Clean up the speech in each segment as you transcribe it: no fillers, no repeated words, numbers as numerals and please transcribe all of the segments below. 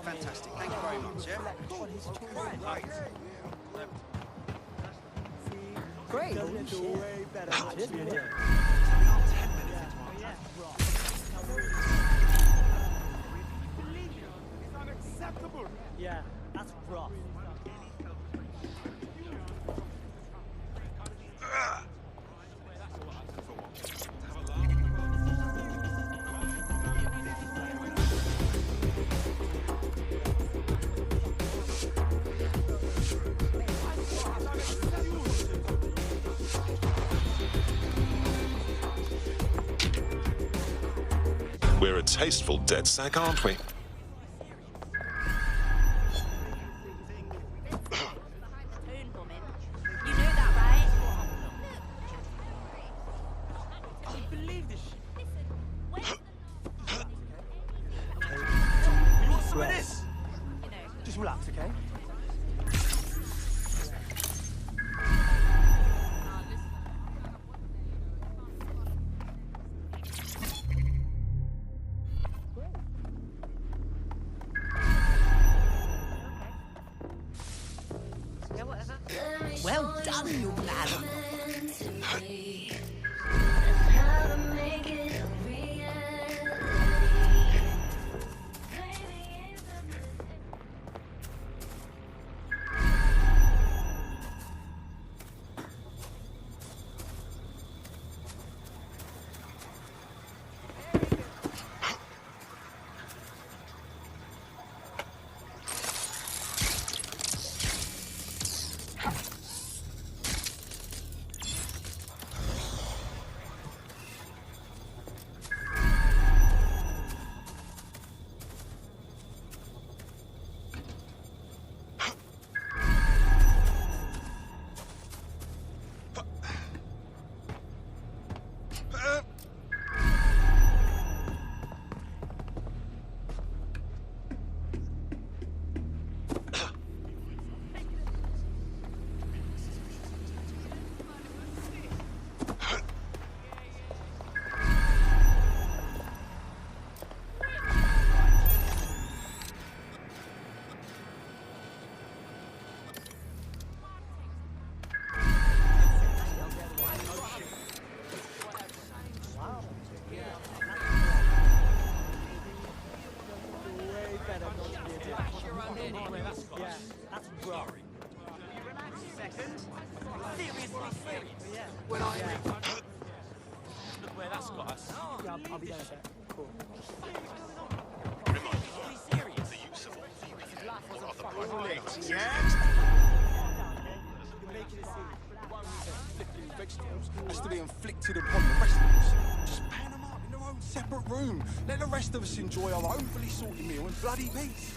fantastic. Thank you very much, yeah? Great. Yeah, that's rough. We're a tasteful dead sack, aren't we? Just relax, okay? Well done, you madam. I'll be down a bit. Cool. Has to be inflicted upon the rest of us. Just pan them up in their own separate room. Let the rest of us enjoy our own fully sorted meal in bloody peace.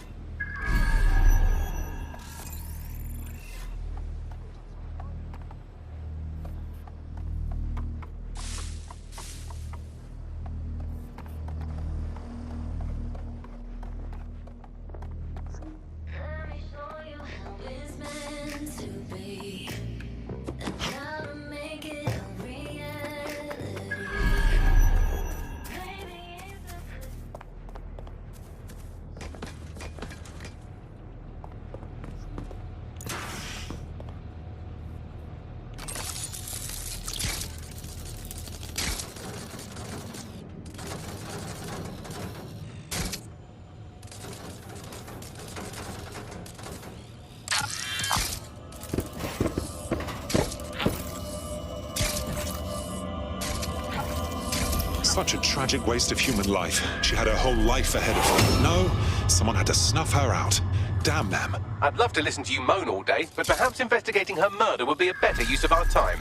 Such a tragic waste of human life. She had her whole life ahead of her. No, someone had to snuff her out. Damn them. I'd love to listen to you moan all day, but perhaps investigating her murder would be a better use of our time.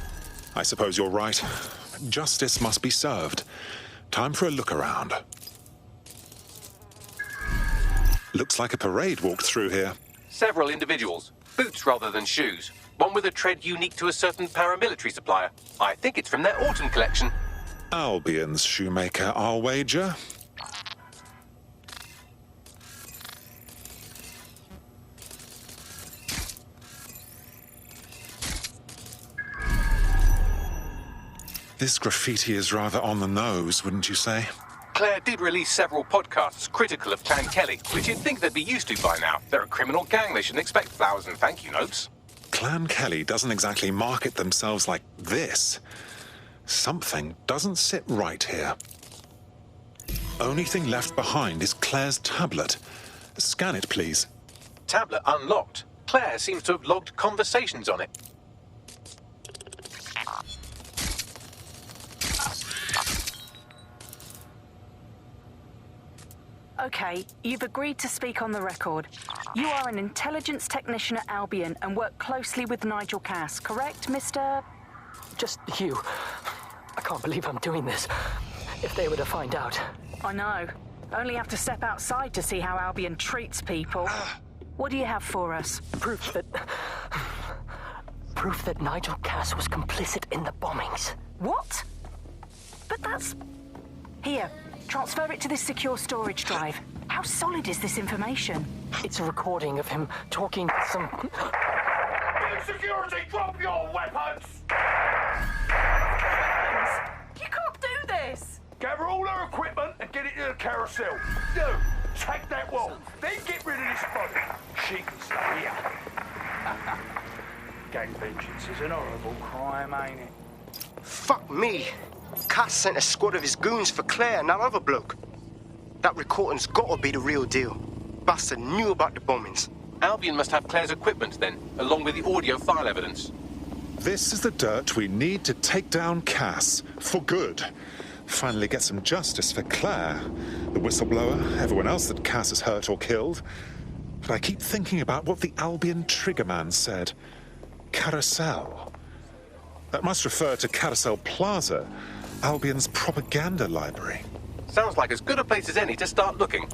I suppose you're right. Justice must be served. Time for a look around. Looks like a parade walked through here. Several individuals. Boots rather than shoes. One with a tread unique to a certain paramilitary supplier. I think it's from their autumn collection. Albion's shoemaker, I'll wager. This graffiti is rather on the nose, wouldn't you say? Claire did release several podcasts critical of Clan Kelly, which you'd think they'd be used to by now. They're a criminal gang, they shouldn't expect flowers and thank you notes. Clan Kelly doesn't exactly market themselves like this. Something doesn't sit right here. Only thing left behind is Claire's tablet. Scan it, please. Tablet unlocked. Claire seems to have logged conversations on it. Okay, you've agreed to speak on the record. You are an intelligence technician at Albion and work closely with Nigel Cass, correct, Mr...? Just you. I can't believe I'm doing this. If they were to find out. I know. Only have to step outside to see how Albion treats people. What do you have for us? Proof that Nigel Cass was complicit in the bombings. What? But that's... Here, transfer it to this secure storage drive. How solid is this information? It's a recording of him talking to some... Security, drop your weapons! You can't do this! Gather all her equipment and get it to the carousel. Do. Take that wall. Then get rid of this body. She can stay here. Gang vengeance is an horrible crime, ain't it? Fuck me. Cass sent a squad of his goons for Claire and that other bloke. That recording's gotta be the real deal. Bastard knew about the bombings. Albion must have Claire's equipment then, along with the audio file evidence. This is the dirt we need to take down Cass, for good. Finally get some justice for Claire, the whistleblower, everyone else that Cass has hurt or killed. But I keep thinking about what the Albion triggerman said. Carousel. That must refer to Carousel Plaza, Albion's propaganda library. Sounds like as good a place as any to start looking.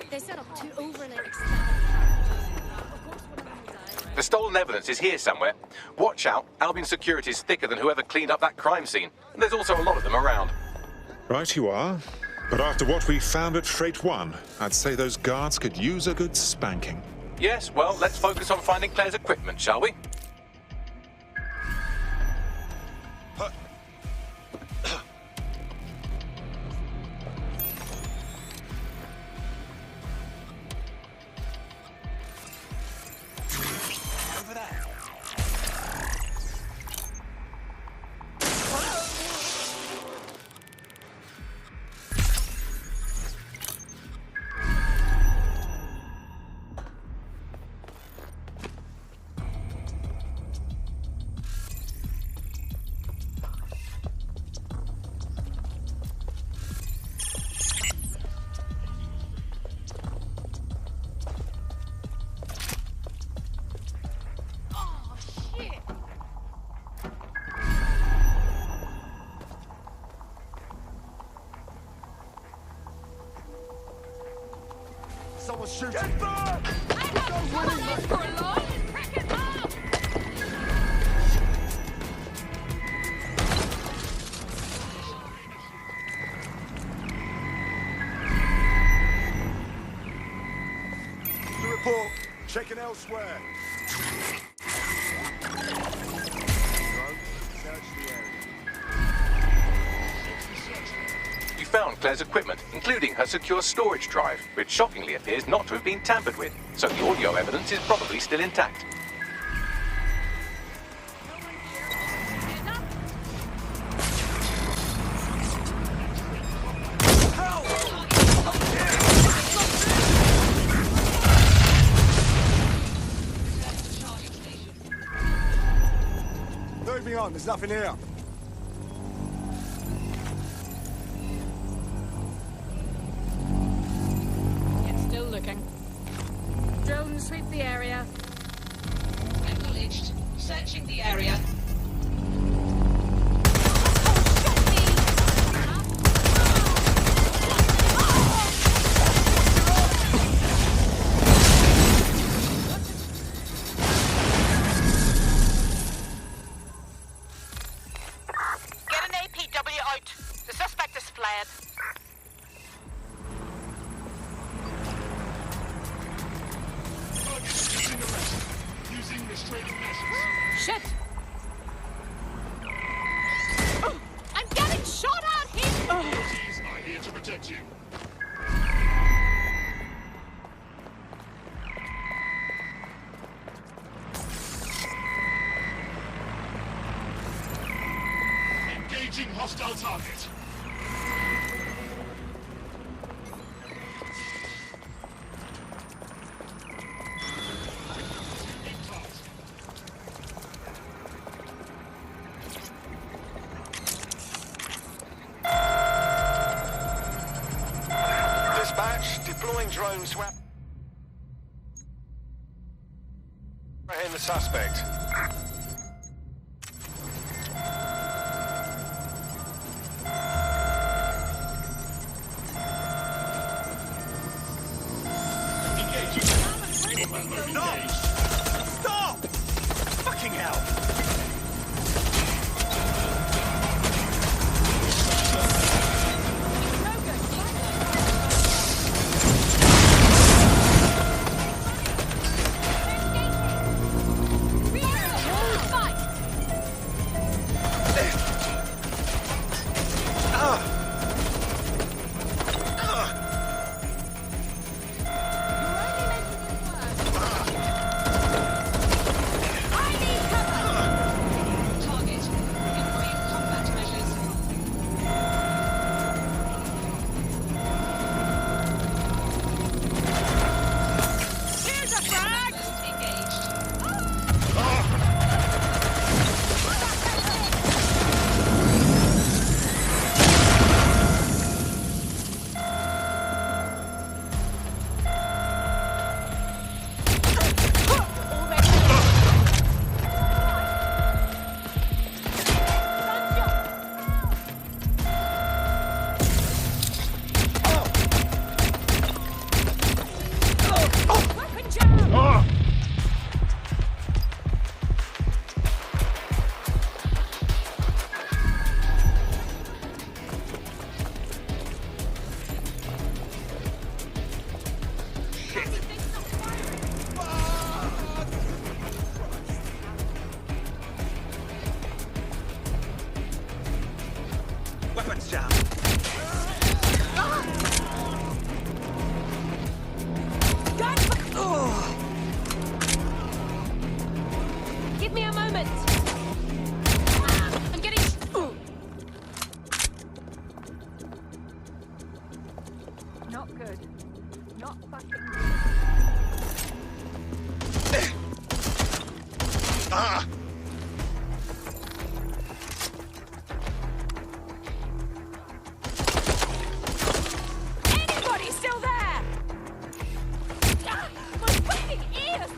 They set up 2 overly extravagant characters. The stolen evidence is here somewhere. Watch out, Albion security is thicker than whoever cleaned up that crime scene. And there's also a lot of them around. Right you are. But after what we found at Freight 1, I'd say those guards could use a good spanking. Yes, well, let's focus on finding Claire's equipment, shall we? Someone's shooting. Get back! The report. Checking elsewhere. Search the area. You found Claire's equipment, including her secure storage drive, which shockingly appears not to have been tampered with, so the audio evidence is probably still intact. moving on. There's nothing here. It's still looking. Drone sweep the area. Acknowledged. Searching the area. Shit! Oh, I'm getting shot at here! Authorities are here to protect you. Engaging hostile target. Deploying drone swap. In the suspect. No! Stop! Fucking hell! Weapons jam. Give me a moment. I'm getting. Not good. Not fucking good. Ah! Anybody still there? Ah, my fucking ears!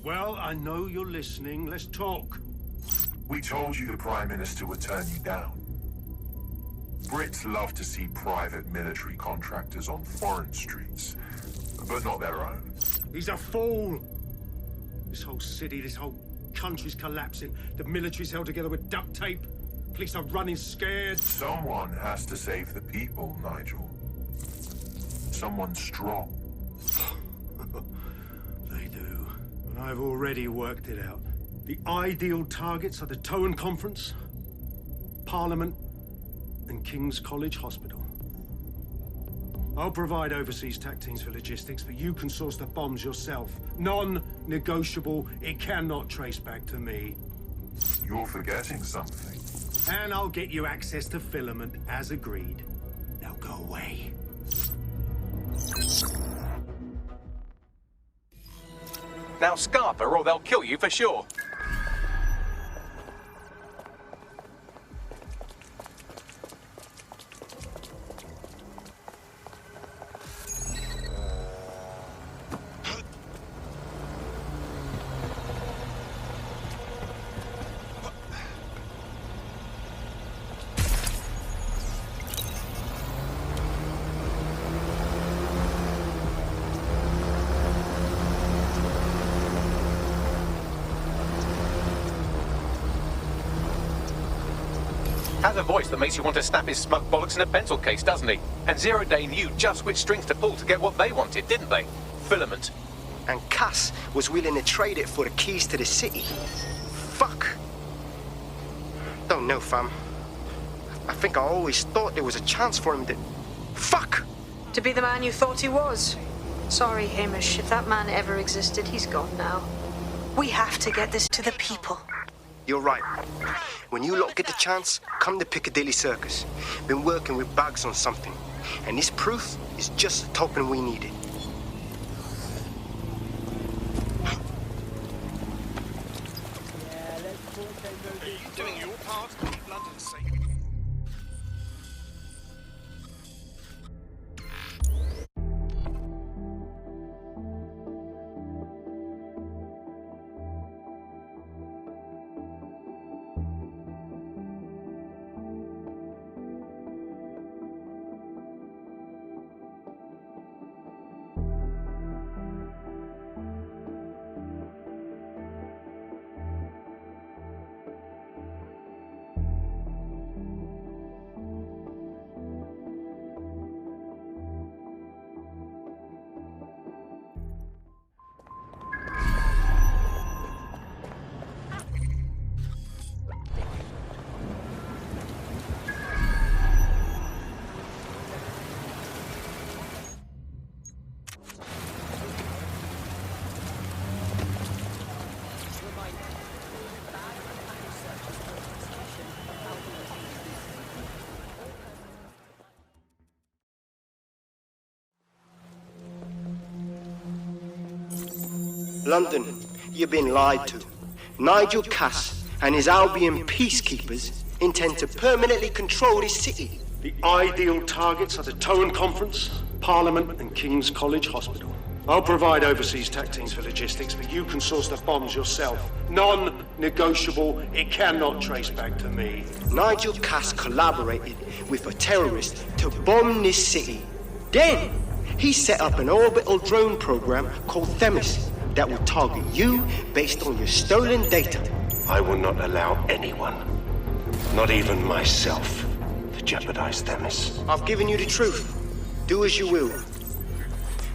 Well, I know you're listening. Let's talk. We told you the Prime Minister would turn you down. Brits love to see private military contractors on foreign streets, but not their own. He's a fool. This whole city, this whole country's collapsing. The military's held together with duct tape. Police are running scared. Someone has to save the people, Nigel. Someone strong. They do. And I've already worked it out. The ideal targets are the Towan Conference, Parliament, and King's College Hospital. I'll provide overseas tac teams for logistics, but you can source the bombs yourself. Non-negotiable. It cannot trace back to me. You're forgetting something. And I'll get you access to filament, as agreed. Now go away. Now scarf her or they'll kill you for sure. Has a voice that makes you want to snap his smug bollocks in a pencil case, doesn't he? And Zero Day knew just which strings to pull to get what they wanted, didn't they? Filament. And Cass was willing to trade it for the keys to the city. Fuck. Don't know, fam. I think I always thought there was a chance for him to... Fuck! To be the man you thought he was. Sorry, Hamish. If that man ever existed, he's gone now. We have to get this to the people. You're right. When you lot get the chance, come to Piccadilly Circus. Been working with Bags on something. And this proof is just the token we needed. Are you doing your part to keep London safe? London, you've been lied to. Nigel Cass and his Albion peacekeepers intend to permanently control this city. The ideal targets are the Towan Conference, Parliament and King's College Hospital. I'll provide overseas tac teams for logistics, but you can source the bombs yourself. Non-negotiable. It cannot trace back to me. Nigel Cass collaborated with a terrorist to bomb this city. Then, he set up an orbital drone program called Themis that will target you based on your stolen data. I will not allow anyone, not even myself, to jeopardize Themis. I've given you the truth. Do as you will.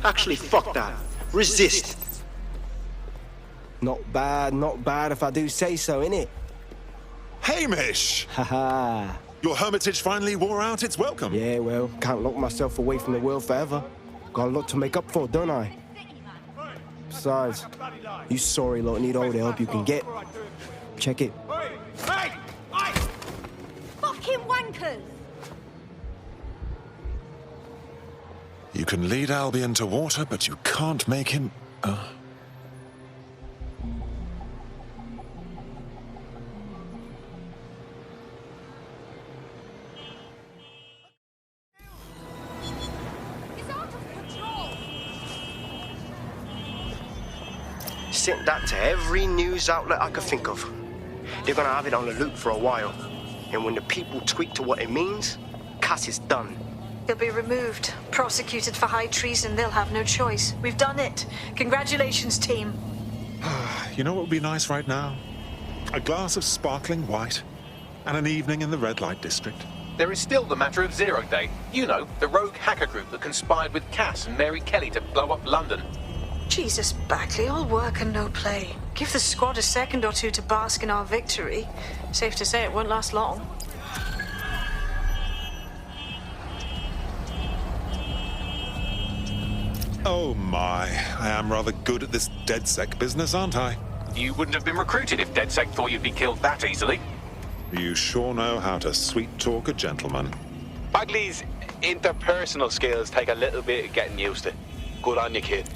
Actually, fuck that. Resist. Not bad if I do say so, innit? Hamish! Haha. Your hermitage finally wore out its welcome. Yeah, well, can't lock myself away from the world forever. Got a lot to make up for, don't I? Besides, you sorry lot need all the help you can get. Check it. Fucking wankers! You can lead Albion to water, but you can't make him... Sent that to every news outlet I could think of. They're gonna have it on the loop for a while. And when the people tweak to what it means, Cass is done. He'll be removed, prosecuted for high treason. They'll have no choice. We've done it. Congratulations, team. You know what would be nice right now? A glass of sparkling white and an evening in the red light district. There is still the matter of Zero Day. You know, the rogue hacker group that conspired with Cass and Mary Kelly to blow up London. Jesus, Bagley, all work and no play. Give the squad a second or two to bask in our victory. Safe to say it won't last long. Oh my, I am rather good at this DedSec business, aren't I? You wouldn't have been recruited if DedSec thought you'd be killed that easily. You sure know how to sweet-talk a gentleman. Bagley's interpersonal skills take a little bit of getting used to. Good on you, kid.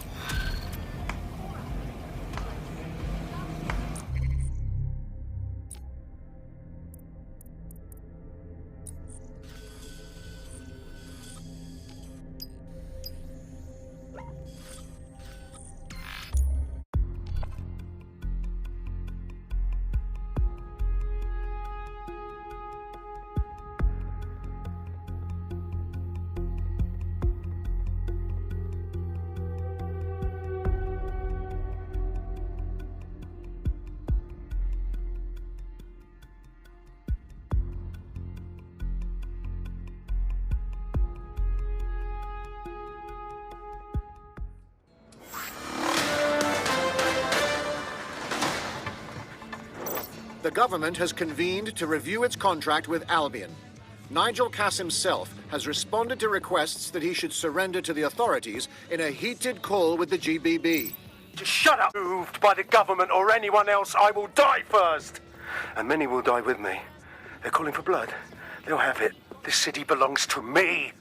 The government has convened to review its contract with Albion. Nigel Cass himself has responded to requests that he should surrender to the authorities in a heated call with the GBB. Just shut up! Moved by the government or anyone else, I will die first! And many will die with me. They're calling for blood. They'll have it. This city belongs to me.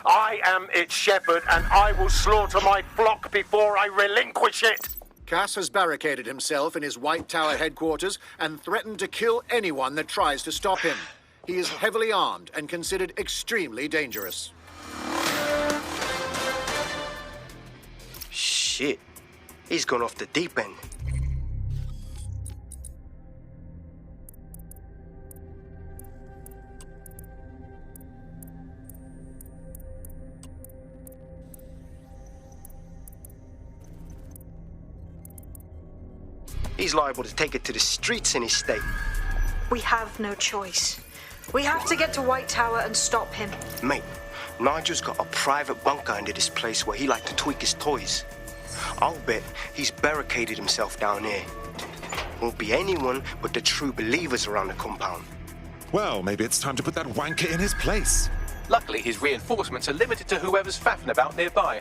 I am its shepherd, and I will slaughter my flock before I relinquish it! Cass has barricaded himself in his White Tower headquarters and threatened to kill anyone that tries to stop him. He is heavily armed and considered extremely dangerous. Shit. He's gone off the deep end. He's liable to take it to the streets in his state. We have no choice. We have to get to White Tower and stop him. Mate, Nigel's got a private bunker under this place where he likes to tweak his toys. I'll bet he's barricaded himself down here. Won't be anyone but the true believers around the compound. Well, maybe it's time to put that wanker in his place. Luckily, his reinforcements are limited to whoever's faffing about nearby.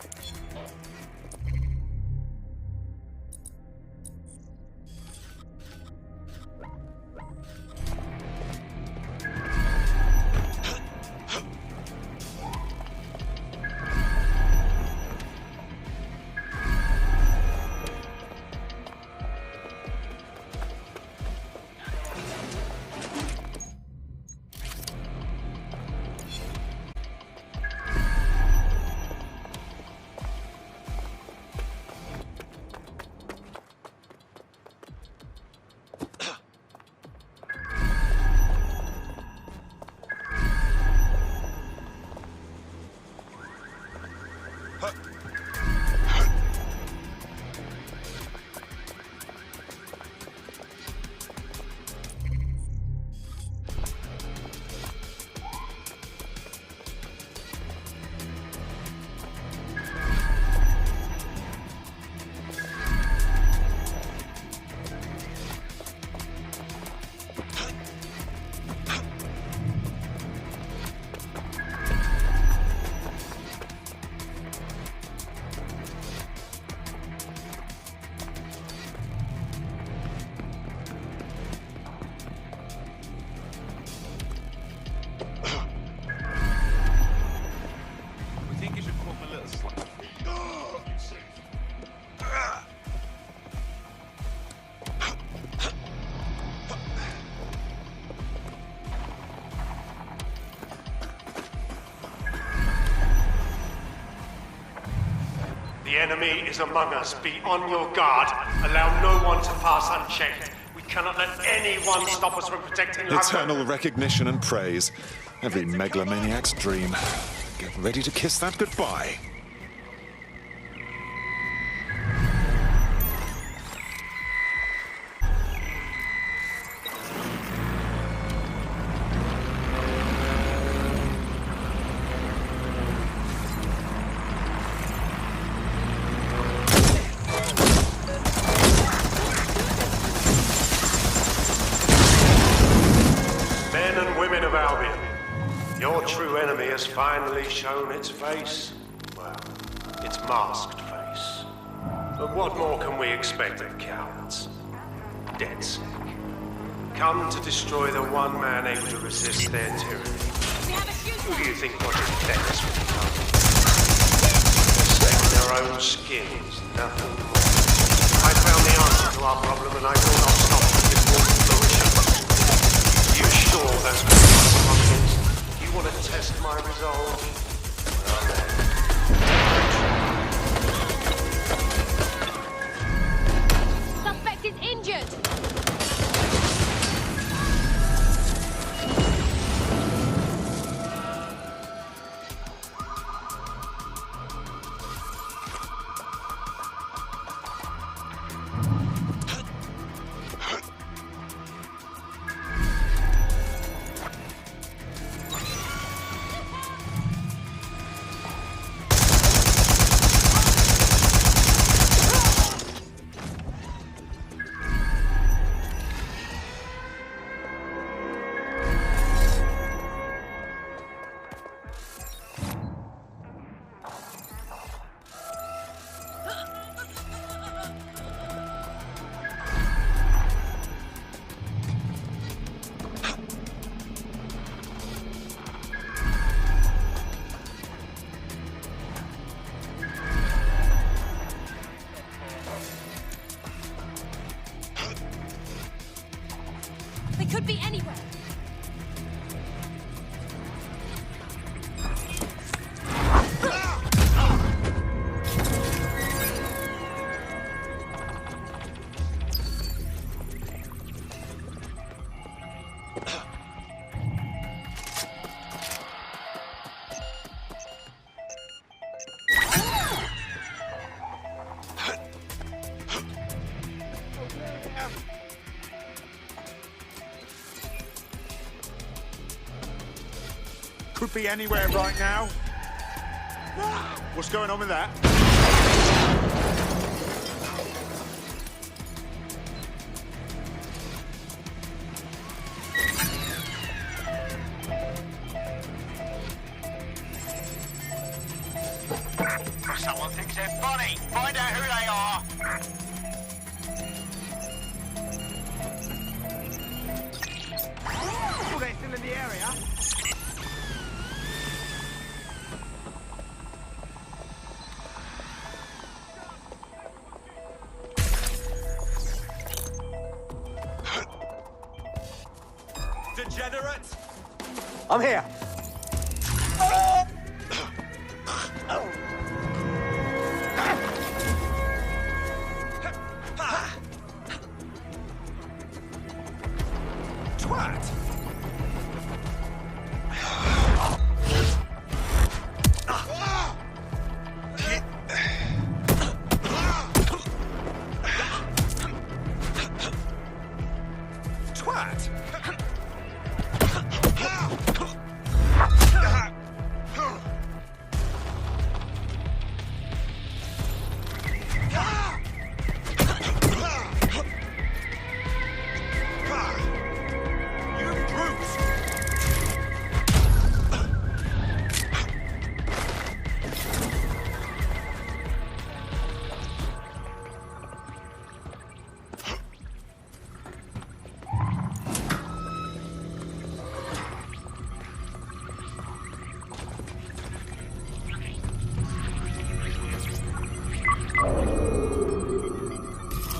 The enemy is among us. Be on your guard. Allow no one to pass unchecked. We cannot let anyone stop us from protecting London. Eternal recognition and praise. Every megalomaniac's dream. Get ready to kiss that goodbye. Your true enemy has finally shown its face. Well, its masked face. But what more can we expect of cowards? Dead sick. Come to destroy the one man able to resist their tyranny. Who do you think watches Dennis would become? Stake their own skins, nothing more. I found the answer to our problem and I will not stop until it will fruition. Are you sure that's what you want? You want to test my resolve? Well then. Suspect is injured. They could be anywhere. Could be anywhere right now. What's going on with that? Someone thinks they're funny. Find out who they are. Oh, they're still in the area. Degenerate! I'm here. Twat! Twat!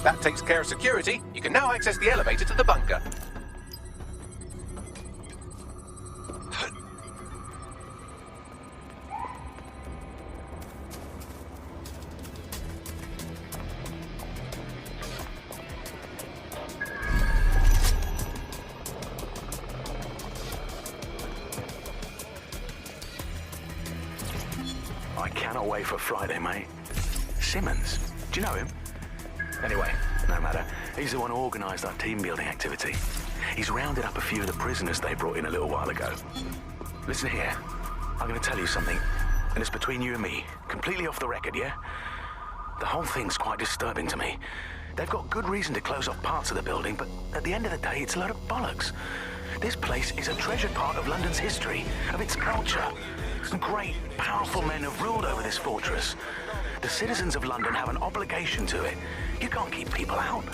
That takes care of security. You can now access the elevator to the bunker. I cannot wait for Friday, mate. Simmons, do you know him? Anyway, no matter. He's the one who organised our team-building activity. He's rounded up a few of the prisoners they brought in a little while ago. Listen here, I'm going to tell you something, and it's between you and me. Completely off the record, yeah? The whole thing's quite disturbing to me. They've got good reason to close off parts of the building, but at the end of the day, it's a load of bollocks. This place is a treasured part of London's history, of its culture. Some great, powerful men have ruled over this fortress. The citizens of London have an obligation to it. You can't keep people out.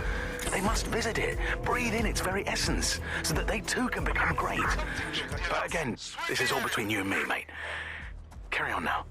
They must visit it, breathe in its very essence, so that they too can become great. But again, this is all between you and me, mate. Carry on now.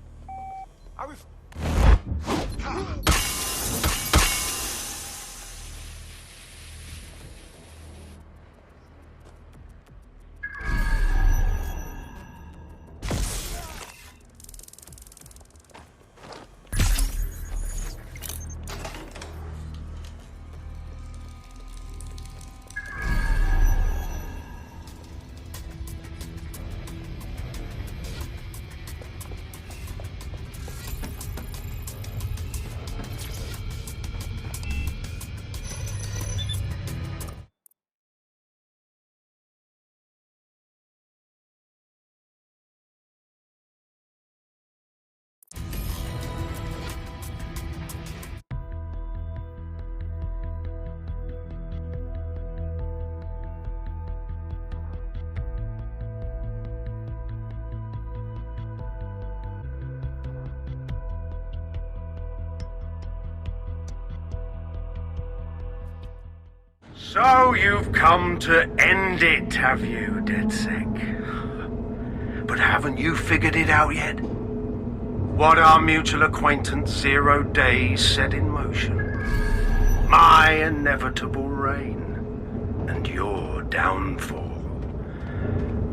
So you've come to end it, have you, DedSec? But haven't you figured it out yet? What our mutual acquaintance 0 Days set in motion? My inevitable reign and your downfall.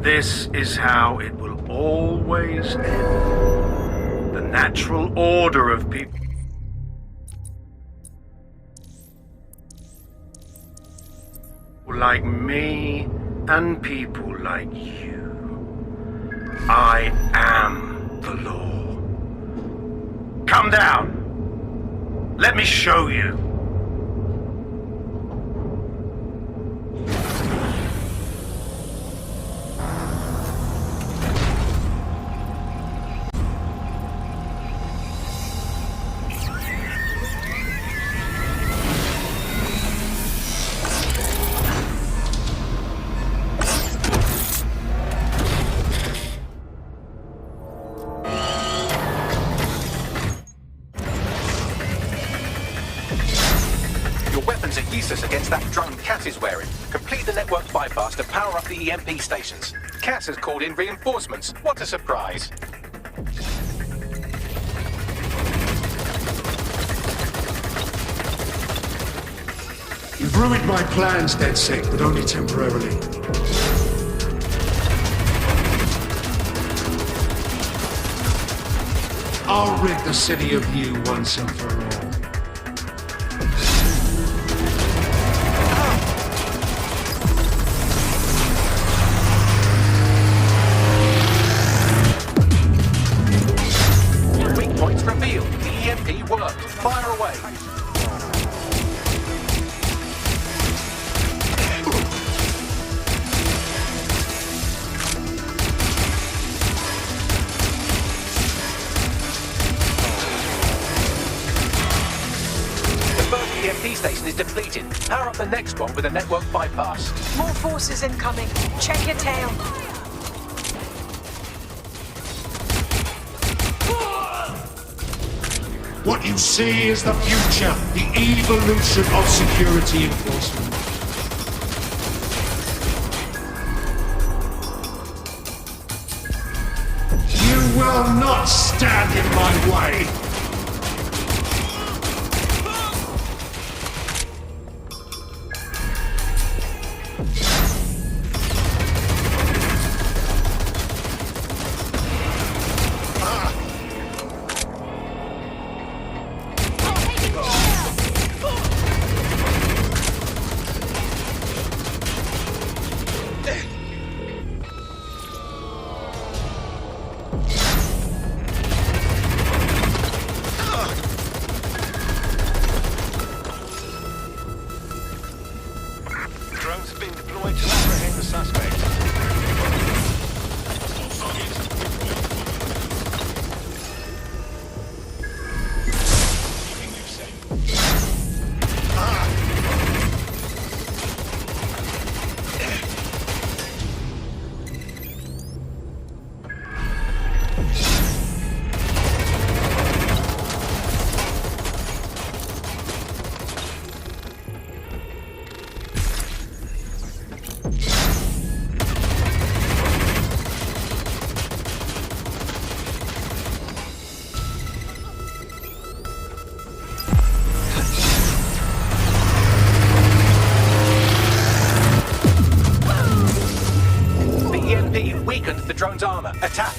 This is how it will always end. The natural order of people. Like me and people like you. I am the law. Come down. Let me show you. Against that drone Cass is wearing. Complete the network bypass to power up the EMP stations. Cass has called in reinforcements. What a surprise. You've ruined my plans, DedSec, but only temporarily. I'll rid the city of you once and for all. Power up the next one with a network bypass. More forces incoming. Check your tail. What you see is the future, the evolution of security enforcement. You will not stand in my way. drone's armor. Attack!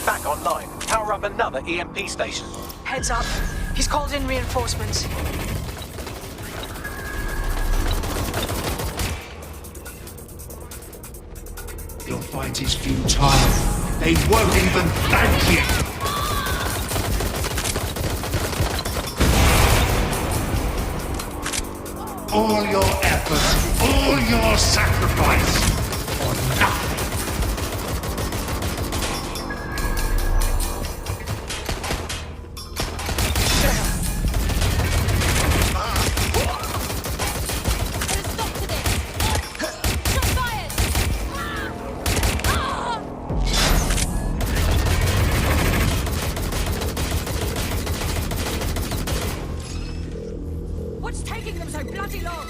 Back online. Power up another EMP station. Heads up. He's called in reinforcements. Your fight is futile. They won't even thank you. All your effort, all your sacrifice, for nothing. What's taking them so bloody long?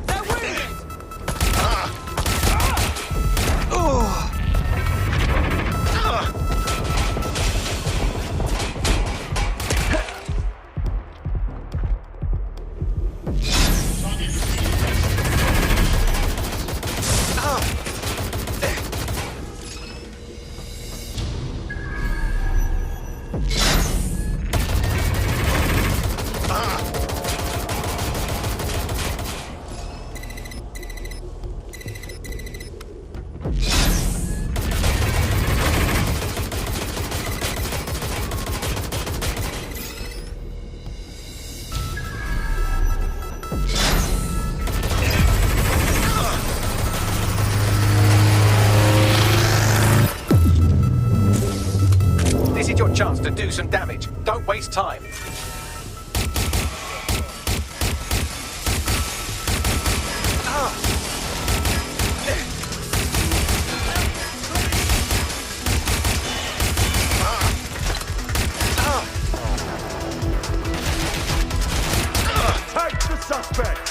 They're wounded! This is your chance to do some damage. Don't waste time. Take the suspect!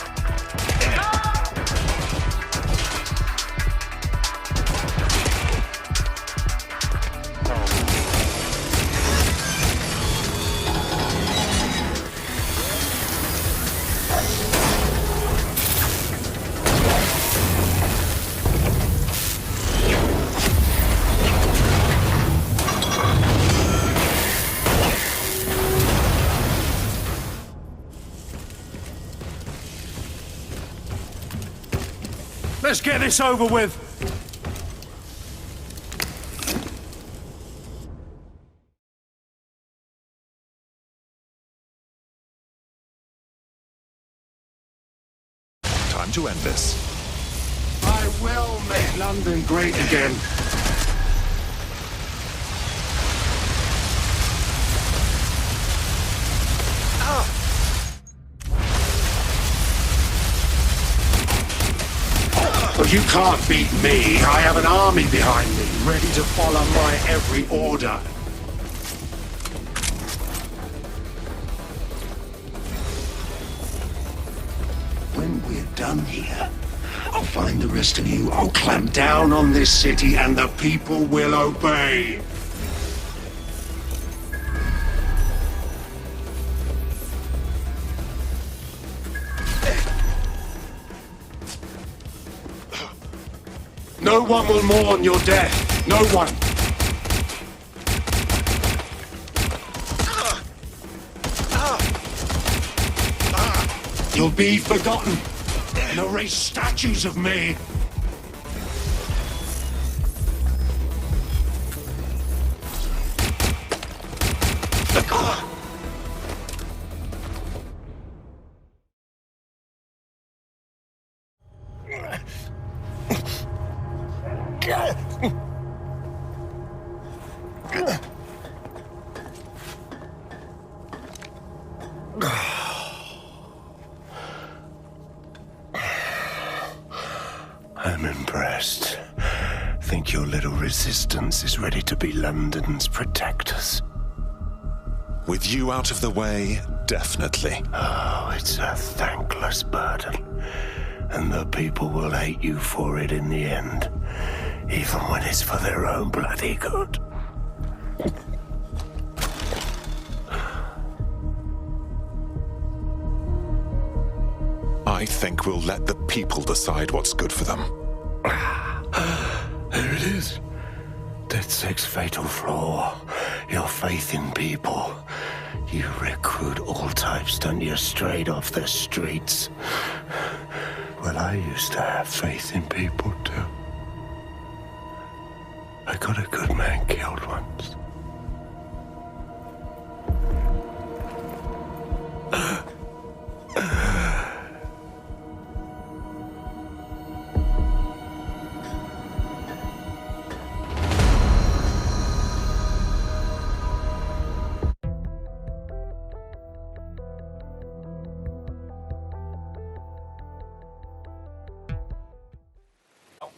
Let's get this over with. Time to end this. I will make London great again. But you can't beat me. I have an army behind me, ready to follow my every order. When we're done here, I'll find the rest of you. I'll clamp down on this city and the people will obey. No one will mourn your death. No one. You'll be forgotten. And erase statues of me. I'm impressed. Think your little resistance is ready to be London's protectors? With you out of the way, definitely. Oh, it's a thankless burden. And the people will hate you for it in the end. Even when it's for their own bloody good. I think we'll let the people decide what's good for them. There it is. DedSec's fatal flaw. Your faith in people. You recruit all types, don't you, straight off the streets. Well, I used to have faith in people, too. I got a good man killed once.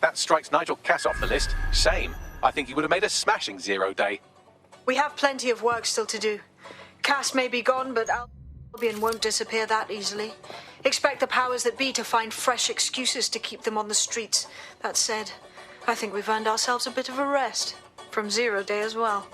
That strikes Nigel Cass off the list. Same. I think he would have made a smashing 0 day. We have plenty of work still to do. Cass may be gone, but Albion won't disappear that easily. Expect the powers that be to find fresh excuses to keep them on the streets. That said, I think we've earned ourselves a bit of a rest. From 0 day as well.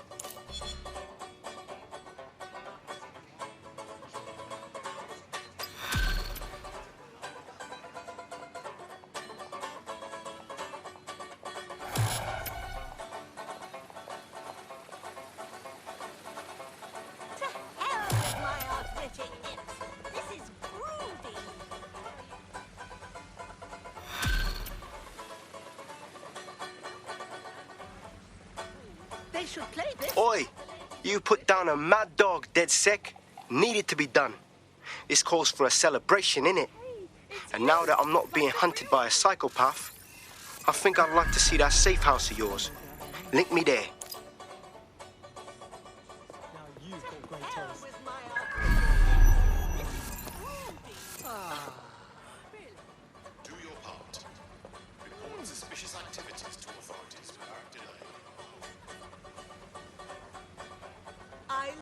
Oi! You put down a mad dog, DedSec. Needed to be done. This calls for a celebration, innit? And now that I'm not being hunted by a psychopath, I think I'd like to see that safe house of yours. Link me there.